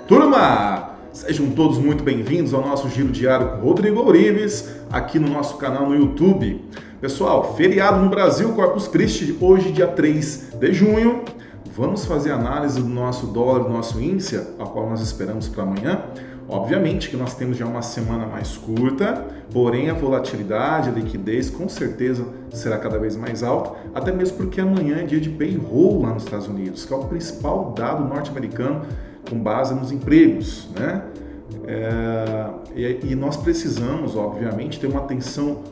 Turma, sejam todos muito bem-vindos ao nosso Giro Diário com Rodrigo Ourives, aqui no nosso canal no YouTube. Pessoal, feriado no Brasil, Corpus Christi, hoje dia 3 de junho. Vamos fazer análise do nosso dólar, do nosso índice, a qual nós esperamos para amanhã. Obviamente que nós temos já uma semana mais curta, porém a volatilidade, a liquidez com certeza será cada vez mais alta, até mesmo porque amanhã é dia de payroll lá nos Estados Unidos, que é o principal dado norte-americano com base nos empregos, né? E nós precisamos, obviamente, ter uma atenção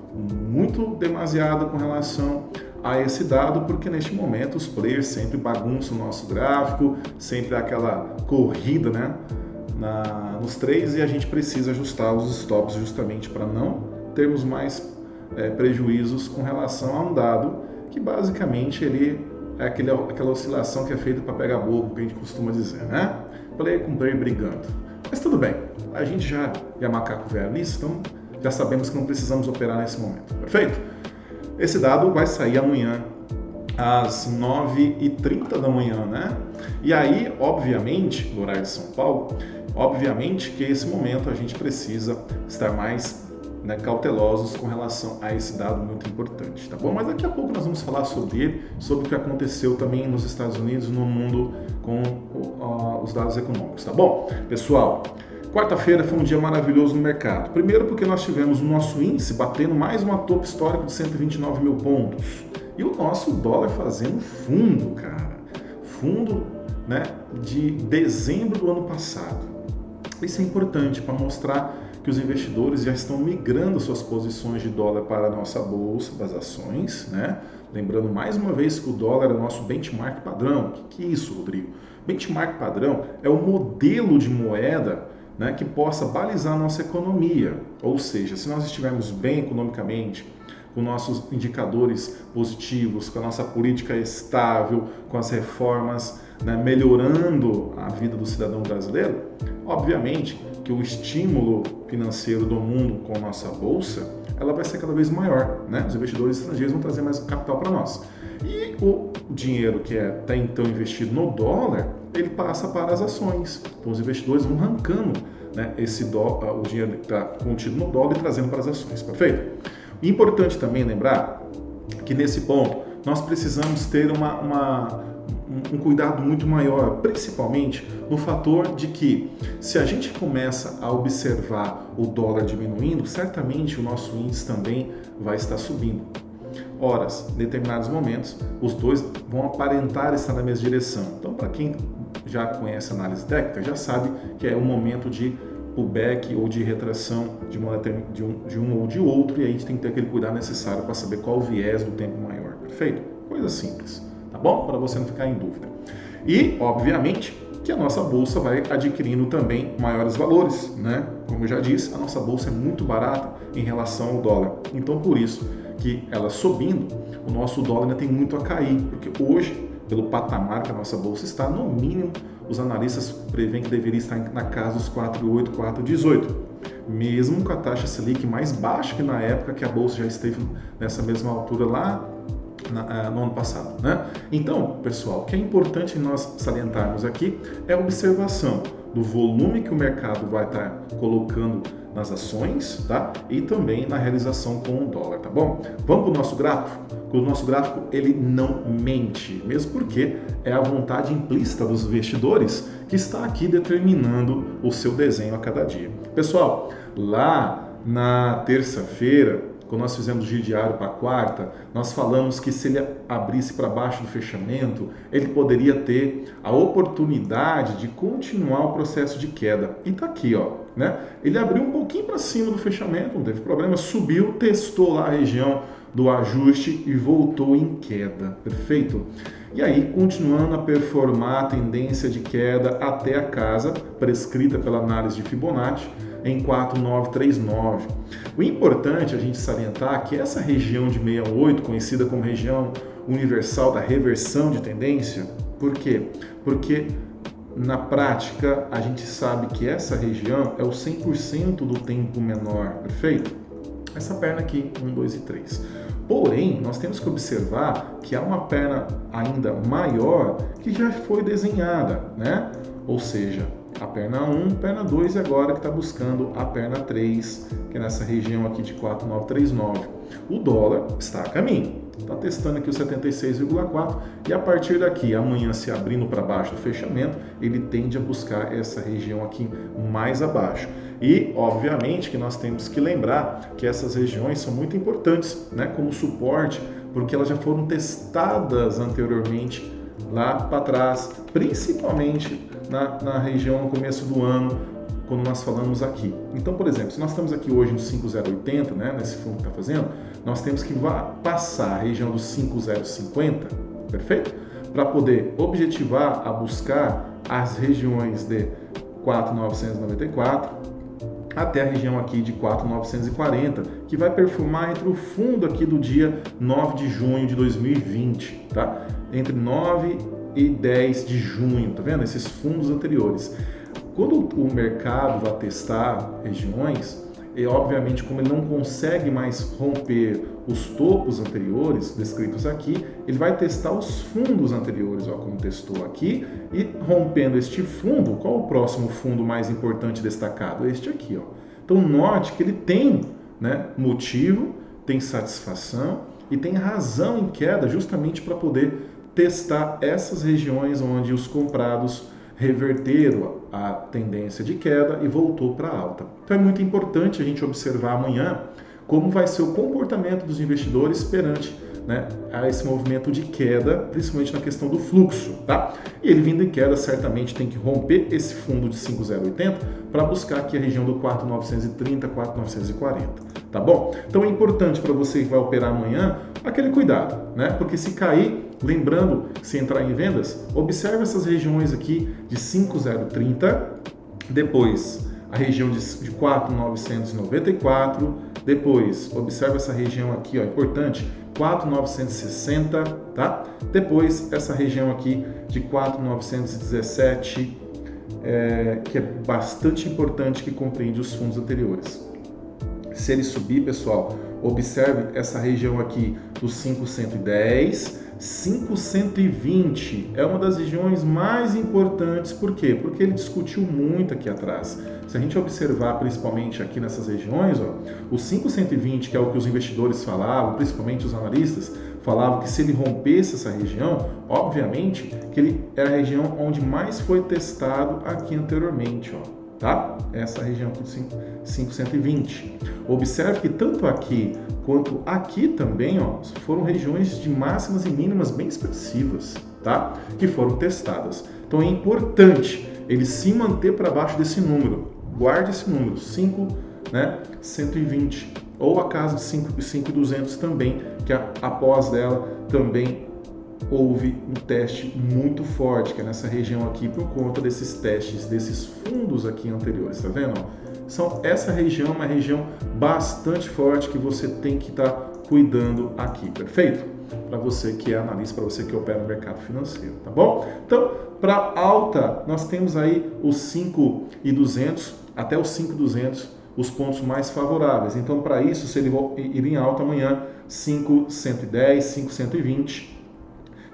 muito demasiada com relação a esse dado, porque neste momento os players sempre bagunçam o nosso gráfico, sempre há aquela corrida, né, nos trades, e a gente precisa ajustar os stops justamente para não termos mais prejuízos com relação a um dado que basicamente ele é aquela oscilação que é feita para pegar bobo, que a gente costuma dizer, né? Player com player brigando. Mas tudo bem, a gente já é macaco velho nisso, então já sabemos que não precisamos operar nesse momento, perfeito? Esse dado vai sair amanhã às 9h30 da manhã, né? E aí, obviamente, no horário de São Paulo, obviamente que esse momento a gente precisa estar mais cautelosos com relação a esse dado muito importante, tá bom? Mas daqui a pouco nós vamos falar sobre ele, sobre o que aconteceu também nos Estados Unidos, no mundo com os dados econômicos, tá bom? Pessoal, quarta-feira foi um dia maravilhoso no mercado. Primeiro porque nós tivemos o nosso índice batendo mais uma topo histórico de 129 mil pontos. E o nosso dólar fazendo fundo, cara. Fundo, né, de dezembro do ano passado. Isso é importante para mostrar que os investidores já estão migrando suas posições de dólar para a nossa bolsa das ações, né? Lembrando mais uma vez que o dólar é o nosso benchmark padrão. O que é isso, Rodrigo? Benchmark padrão é o modelo de moeda, né, que possa balizar a nossa economia. Ou seja, se nós estivermos bem economicamente, com nossos indicadores positivos, com a nossa política estável, com as reformas, né, melhorando a vida do cidadão brasileiro, obviamente que o estímulo financeiro do mundo com a nossa bolsa, ela vai ser cada vez maior, né? Os investidores estrangeiros vão trazer mais capital para nós. E o dinheiro que é até então investido no dólar, ele passa para as ações. Então os investidores vão arrancando, né, o dinheiro que está contido no dólar e trazendo para as ações, perfeito? E importante também lembrar que nesse ponto nós precisamos ter um cuidado muito maior, principalmente no fator de que se a gente começa a observar o dólar diminuindo, certamente o nosso índice também vai estar subindo. Ora, em determinados momentos, os dois vão aparentar estar na mesma direção. Então, para quem já conhece análise técnica, já sabe que é um momento de pullback ou de retração de um ou de outro, e aí a gente tem que ter aquele cuidado necessário para saber qual o viés do tempo maior, perfeito? Coisa simples, tá bom? Para você não ficar em dúvida. E, obviamente, que a nossa bolsa vai adquirindo também maiores valores, né? Como eu já disse, a nossa bolsa é muito barata em relação ao dólar. Então, por isso que ela subindo, o nosso dólar ainda tem muito a cair, porque hoje, pelo patamar que a nossa bolsa está, no mínimo, os analistas preveem que deveria estar na casa dos 4,8, 4,18. Mesmo com a taxa Selic mais baixa que na época que a bolsa já esteve nessa mesma altura lá no ano passado, né? Então, pessoal, o que é importante nós salientarmos aqui é a observação do volume que o mercado vai estar colocando nas ações, tá? E também na realização com o dólar, tá bom? Vamos para o nosso gráfico? O nosso gráfico, ele não mente, mesmo porque é a vontade implícita dos investidores que está aqui determinando o seu desenho a cada dia. Pessoal, lá na terça-feira, quando nós fizemos o giro diário para quarta, nós falamos que se ele abrisse para baixo do fechamento, ele poderia ter a oportunidade de continuar o processo de queda. E tá aqui, ó, né? Ele abriu um pouquinho para cima do fechamento, não teve problema, subiu, testou lá a região do ajuste e voltou em queda, perfeito? E aí, continuando a performar a tendência de queda até a casa prescrita pela análise de Fibonacci, em 4,939. O importante é a gente salientar que essa região de 68, conhecida como região universal da reversão de tendência, por quê? Porque na prática a gente sabe que essa região é o 100% do tempo menor, perfeito? Essa perna aqui, 1, 2 e 3. Porém, nós temos que observar que há uma perna ainda maior que já foi desenhada, né? Ou seja, a perna 1, perna 2 e agora que está buscando a perna 3, que é nessa região aqui de 4,939. O dólar está a caminho. Está testando aqui o 76,4 e a partir daqui, amanhã se abrindo para baixo do fechamento, ele tende a buscar essa região aqui mais abaixo. E, obviamente, que nós temos que lembrar que essas regiões são muito importantes, né, como suporte, porque elas já foram testadas anteriormente lá para trás, principalmente na região no começo do ano, quando nós falamos aqui. Então, por exemplo, se nós estamos aqui hoje no 5,080, né, nesse fundo que está fazendo, nós temos que passar a região dos 5,050, perfeito? Para poder objetivar a buscar as regiões de 4,994 até a região aqui de 4,940, que vai perfumar entre o fundo aqui do dia 9 de junho de 2020, tá? Entre 9 e 10 de junho, tá vendo? Esses fundos anteriores. Quando o mercado vai testar regiões, e obviamente como ele não consegue mais romper os topos anteriores descritos aqui, ele vai testar os fundos anteriores, ó, como testou aqui, e rompendo este fundo, qual o próximo fundo mais importante destacado? Este aqui, ó. Então note que ele tem, né, motivo, tem satisfação e tem razão em queda justamente para poder testar essas regiões onde os comprados reverteram a tendência de queda e voltou para alta. Então é muito importante a gente observar amanhã como vai ser o comportamento dos investidores perante, né, a esse movimento de queda, principalmente na questão do fluxo, tá? E ele vindo em queda certamente tem que romper esse fundo de 5,080 para buscar aqui a região do 4,930, 4,940, tá bom? Então é importante para você que vai operar amanhã aquele cuidado, né? Porque se cair, lembrando, se entrar em vendas, observe essas regiões aqui de 5,030, depois a região de 4,994, depois observe essa região aqui, ó, importante, 4,960, tá? Depois essa região aqui de 4,917, que é bastante importante, que compreende os fundos anteriores. Se ele subir, pessoal, observe essa região aqui dos 5,110, 5,120 é uma das regiões mais importantes. Por quê? Porque ele discutiu muito aqui atrás. Se a gente observar principalmente aqui nessas regiões, ó, o 5,120, que é o que os investidores falavam, principalmente os analistas, falavam que se ele rompesse essa região, obviamente que ele é a região onde mais foi testado aqui anteriormente, ó, tá? Essa região aqui de 5,120. Observe que tanto aqui quanto aqui também, ó, foram regiões de máximas e mínimas bem expressivas, tá? Que foram testadas. Então é importante ele se manter para baixo desse número. Guarde esse número, 5,120, ou a casa de 5,200 também, que após dela também houve um teste muito forte, que é nessa região aqui, por conta desses testes, desses fundos aqui anteriores, tá vendo? Essa região é uma região bastante forte que você tem que estar cuidando aqui, perfeito? Para você que é analista, para você que opera no mercado financeiro, tá bom? Então, para alta, nós temos aí os 5,200 até os 5,200, os pontos mais favoráveis. Então, para isso, se ele ir em alta amanhã, 5,110, 5,120,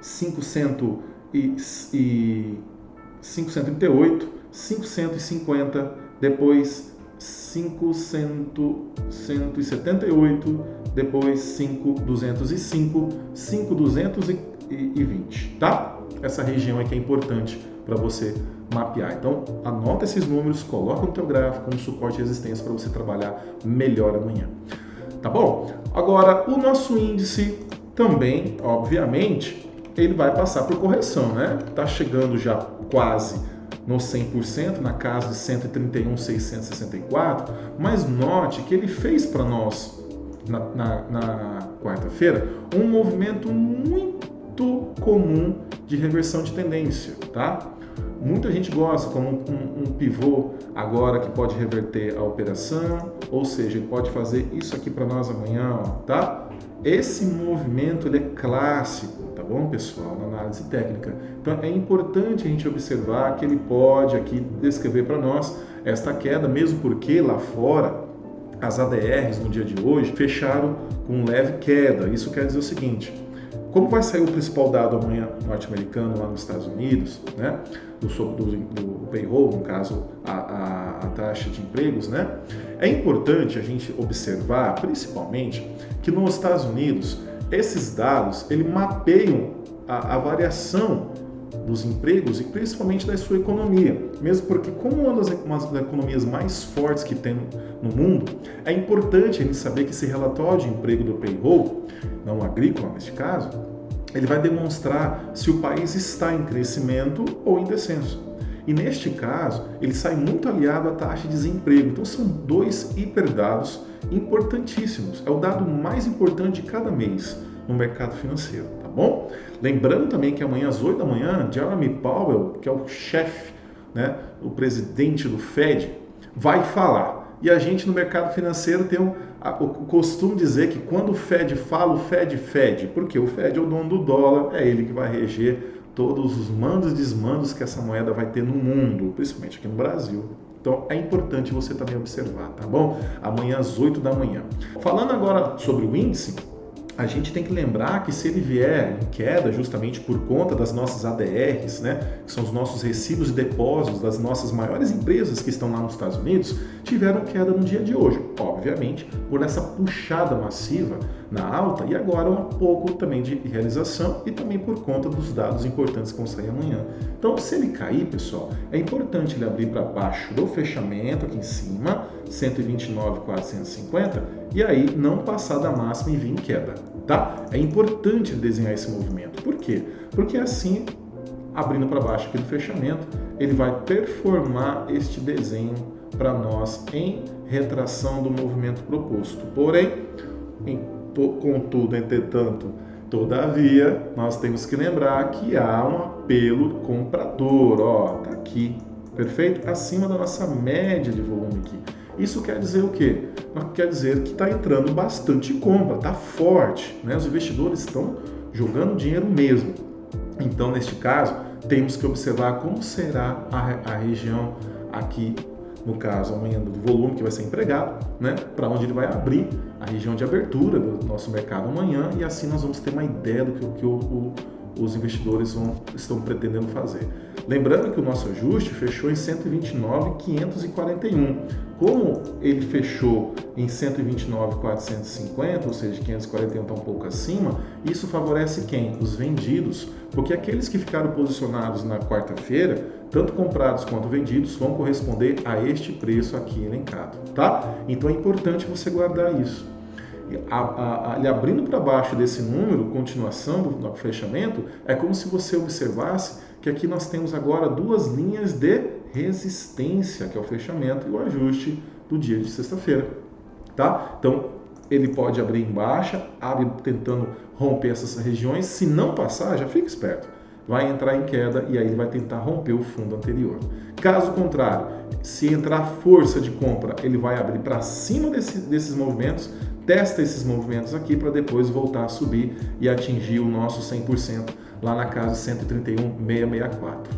5,138, 5,150, depois 5,178, depois 5,205, 5,220, tá? Essa região aqui é importante para você mapear. Então, anota esses números, coloca no teu gráfico como suporte e resistência para você trabalhar melhor amanhã. Tá bom? Agora, o nosso índice também, obviamente, ele vai passar por correção, né? Tá chegando já quase no 100%, na casa de 131.664, mas note que ele fez para nós, na quarta-feira, um movimento muito comum de reversão de tendência, tá? Muita gente gosta como um pivô agora que pode reverter a operação, ou seja, ele pode fazer isso aqui para nós amanhã, ó, tá? Esse movimento ele é clássico, tá bom, pessoal, na análise técnica. Então é importante a gente observar que ele pode aqui descrever para nós esta queda, mesmo porque lá fora as ADRs no dia de hoje fecharam com leve queda. Isso quer dizer o seguinte: como vai sair o principal dado amanhã norte-americano lá nos Estados Unidos, né? Do payroll, no caso, a taxa de empregos, né? É importante a gente observar, principalmente, que nos Estados Unidos, esses dados, eles mapeiam a variação dos empregos e principalmente da sua economia. Mesmo porque, como uma das economias mais fortes que tem no mundo, é importante a gente saber que esse relatório de emprego do payroll, não agrícola neste caso, ele vai demonstrar se o país está em crescimento ou em descenso. E neste caso, ele sai muito aliado à taxa de desemprego. Então são dois hiperdados importantíssimos. É o dado mais importante de cada mês no mercado financeiro, tá bom? Lembrando também que amanhã às 8 da manhã, Jeremy Powell, que é o chefe, né, o presidente do Fed, vai falar. E a gente no mercado financeiro tem o costume de dizer que quando o Fed fala, o Fed fede, porque o Fed é o dono do dólar, é ele que vai reger todos os mandos e desmandos que essa moeda vai ter no mundo, principalmente aqui no Brasil. Então é importante você também observar, tá bom? Amanhã às 8 da manhã. Falando agora sobre o índice, a gente tem que lembrar que se ele vier em queda justamente por conta das nossas ADRs, né, que são os nossos recibos de depósitos das nossas maiores empresas que estão lá nos Estados Unidos, tiveram queda no dia de hoje, obviamente, por essa puxada massiva na alta e agora um pouco também de realização e também por conta dos dados importantes que vão sair amanhã. Então, se ele cair, pessoal, é importante ele abrir para baixo do fechamento aqui em cima, 129.450, e aí não passar da máxima e vir em queda, tá? É importante desenhar esse movimento. Por quê? Porque assim, abrindo para baixo aqui do fechamento, ele vai performar este desenho para nós em retração do movimento proposto. Porém, contudo, entretanto, todavia, nós temos que lembrar que há um apelo comprador, ó, tá aqui, perfeito? Acima da nossa média de volume aqui. Isso quer dizer o quê? Quer dizer que está entrando bastante compra, está forte, né? Os investidores estão jogando dinheiro mesmo. Então, neste caso, temos que observar como será a região aqui, no caso, amanhã, do volume que vai ser empregado, né? Para onde ele vai abrir, a região de abertura do nosso mercado amanhã, e assim nós vamos ter uma ideia do que os investidores estão pretendendo fazer. Lembrando que o nosso ajuste fechou em 129.541. Como ele fechou em 129.450, ou seja, 541 está um pouco acima, isso favorece quem? Os vendidos, porque aqueles que ficaram posicionados na quarta-feira, tanto comprados quanto vendidos, vão corresponder a este preço aqui elencado, tá? Então é importante você guardar isso. Ele abrindo para baixo desse número, continuação do fechamento, é como se você observasse que aqui nós temos agora duas linhas de resistência, que é o fechamento e o ajuste do dia de sexta-feira, tá? Então, ele pode abrir em baixa, abre tentando romper essas regiões, se não passar, já fica esperto, vai entrar em queda e aí ele vai tentar romper o fundo anterior. Caso contrário, se entrar força de compra, ele vai abrir para cima desses movimentos, testa esses movimentos aqui para depois voltar a subir e atingir o nosso 100% lá na casa 131.664,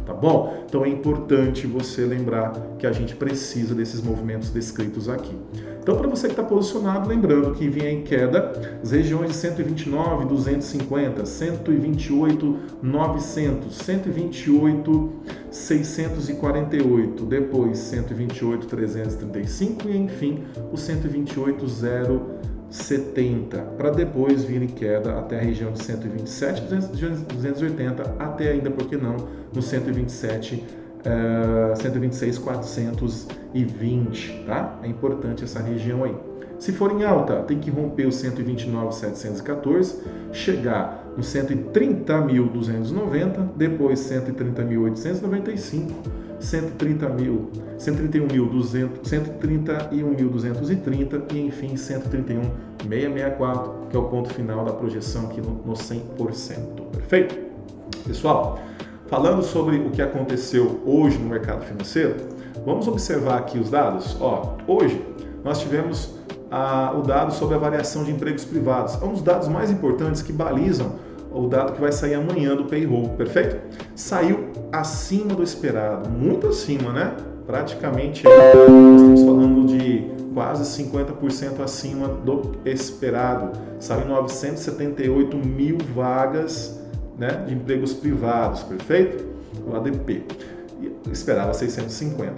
tá bom? Então é importante você lembrar que a gente precisa desses movimentos descritos aqui. Então, para você que está posicionado, lembrando que vinha em queda as regiões de 129.250, 128.900, 128.648, depois 128.335 e enfim o 128.070, para depois vir em queda até a região de 127.280, até ainda, por que não, no 126.420, tá? É importante essa região aí. Se for em alta, tem que romper o 129.714, chegar no 130.290, depois 130.895, 131.230 e enfim 131.664, que é o ponto final da projeção aqui no 100%. Perfeito? Pessoal, falando sobre o que aconteceu hoje no mercado financeiro, vamos observar aqui os dados. Ó, hoje nós tivemos o dado sobre a variação de empregos privados. É um dos dados mais importantes que balizam o dado que vai sair amanhã do payroll, perfeito? Saiu acima do esperado, muito acima, né? praticamente nós estamos falando de quase 50% acima do esperado. Saiu 978 mil vagas, né, de empregos privados, perfeito? O ADP. E esperava 650.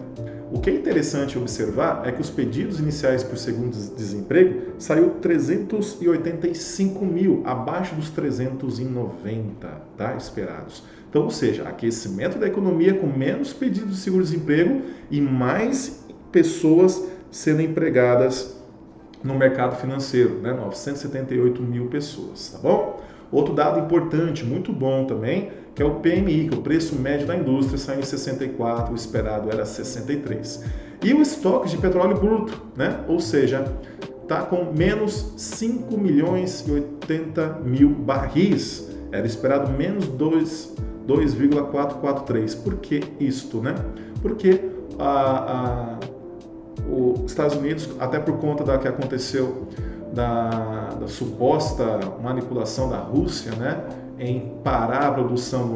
O que é interessante observar é que os pedidos iniciais por seguro-desemprego saiu 385 mil, abaixo dos 390, tá, esperados. Então, ou seja, aquecimento da economia com menos pedidos de seguro-desemprego e mais pessoas sendo empregadas no mercado financeiro, né? 978 mil pessoas, tá bom? Outro dado importante, muito bom também, que é o PMI, que é o preço médio da indústria, saiu em 64, o esperado era 63. E o estoque de petróleo bruto, né? Ou seja, está com menos 5 milhões e 80 mil barris, era esperado menos 2,443. Por que isto, né? Porque os Estados Unidos, até por conta da que aconteceu da suposta manipulação da Rússia, né, em parar a produção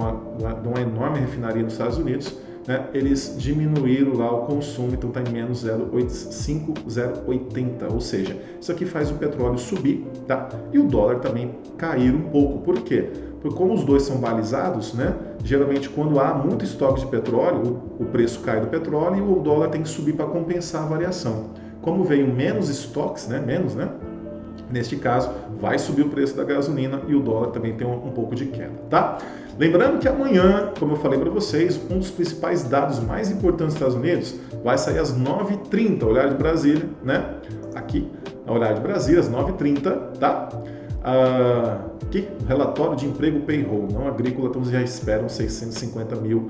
de uma enorme refinaria nos Estados Unidos, né, eles diminuíram lá o consumo, então está em menos 0,5080, ou seja, isso aqui faz o petróleo subir, tá? E o dólar também cair um pouco. Por quê? Porque como os dois são balizados, né, geralmente quando há muito estoque de petróleo, o preço cai do petróleo e o dólar tem que subir para compensar a variação. Como veio menos estoques, né, neste caso, vai subir o preço da gasolina e o dólar também tem um pouco de queda, tá? Lembrando que amanhã, como eu falei para vocês, um dos principais dados mais importantes dos Estados Unidos vai sair às 9h30, horário de Brasília, né? Aqui, no horário de Brasília, às 9h30, tá? Aqui, relatório de emprego payroll, não agrícola, então já esperam 650 mil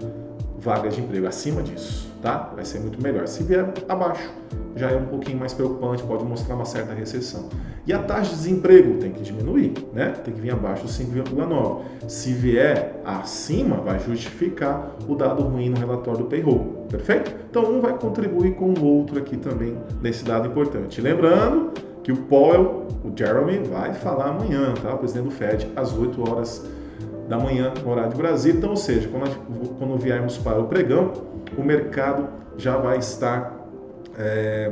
vagas de emprego. Acima disso, tá? Vai ser muito melhor. Se vier abaixo, já é um pouquinho mais preocupante, pode mostrar uma certa recessão. E a taxa de desemprego tem que diminuir, né? Tem que vir abaixo dos 5,9. Se vier acima, vai justificar o dado ruim no relatório do payroll, perfeito? Então, um vai contribuir com o outro aqui também nesse dado importante. Lembrando que o Powell, o Jeremy, vai falar amanhã, tá? O presidente do Fed, às 8 horas da manhã, no horário de Brasília. Então, ou seja, quando viermos para o pregão, o mercado já vai estar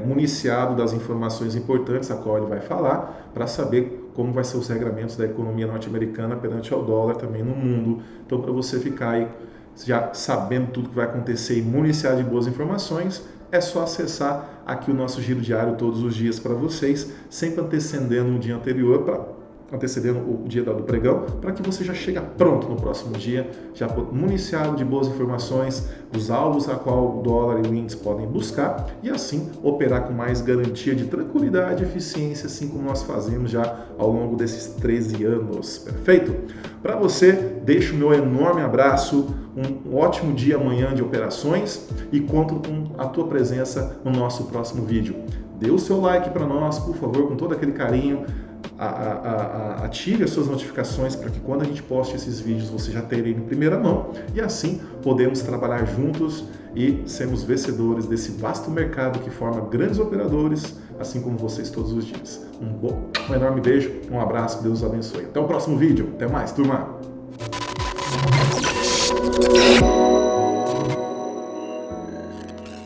municiado das informações importantes a qual ele vai falar, para saber como vai ser os regramentos da economia norte-americana perante ao dólar também no mundo. Então, para você ficar aí já sabendo tudo que vai acontecer e municiado de boas informações, é só acessar aqui o nosso giro diário todos os dias para vocês, sempre antecedendo o dia anterior, antecedendo o dia do pregão, para que você já chegue pronto no próximo dia, já municiado de boas informações, os alvos a qual o dólar e o índice podem buscar, e assim operar com mais garantia de tranquilidade e eficiência, assim como nós fazemos já ao longo desses 13 anos, perfeito? Para você, deixo o meu enorme abraço, um ótimo dia amanhã de operações e conto com a tua presença no nosso próximo vídeo. Dê o seu like para nós, por favor, com todo aquele carinho. Ative as suas notificações para que quando a gente poste esses vídeos você já tenha ele em primeira mão e assim podemos trabalhar juntos e sermos vencedores desse vasto mercado que forma grandes operadores, assim como vocês todos os dias. Um enorme beijo, um abraço, Deus os abençoe. Até o próximo vídeo, até mais, turma!